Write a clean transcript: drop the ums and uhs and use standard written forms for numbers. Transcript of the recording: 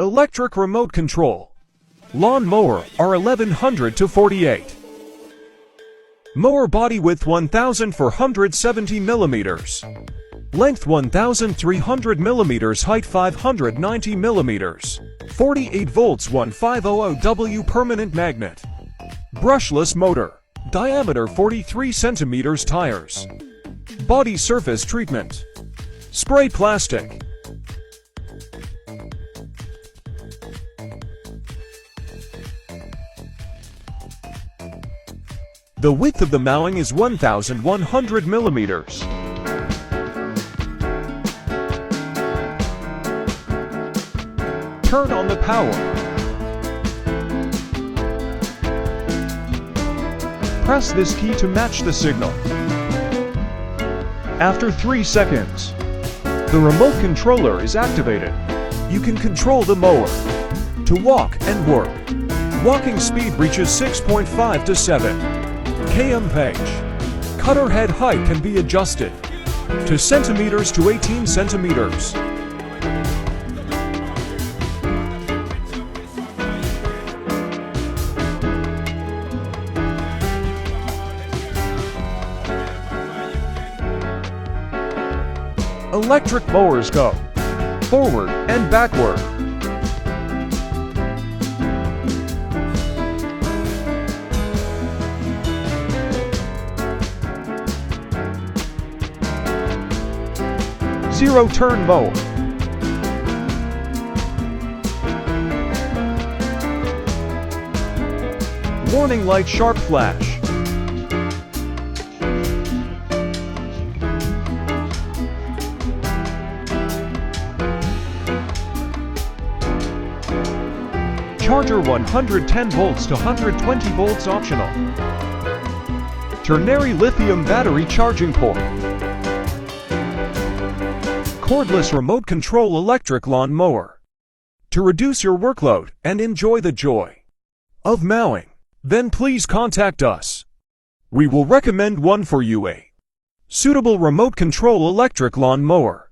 Electric remote control. Lawn mower R1100 to 48. Mower body width 1470 mm. Length 1300 mm, height 590 mm. 48 volts 1500W permanent magnet. Brushless motor. Diameter 43 cm tires. Body surface treatment. Spray plastic. The width of the mowing is 1100 millimeters. Turn on the power. Press this key to match the signal. After 3 seconds, the remote controller is activated. You can control the mower to walk and work. Walking speed reaches 6.5 to 7 km/h. Cutter head height can be adjusted to centimeters to 18 centimeters. Electric mowers go forward and backward. Zero-turn mower. Warning light sharp flash. Charger 110 volts to 120 volts optional. Ternary lithium battery charging port. Cordless remote control electric lawn mower. To reduce your workload and enjoy the joy of mowing, then please contact us. We will recommend one for you, a suitable remote control electric lawn mower.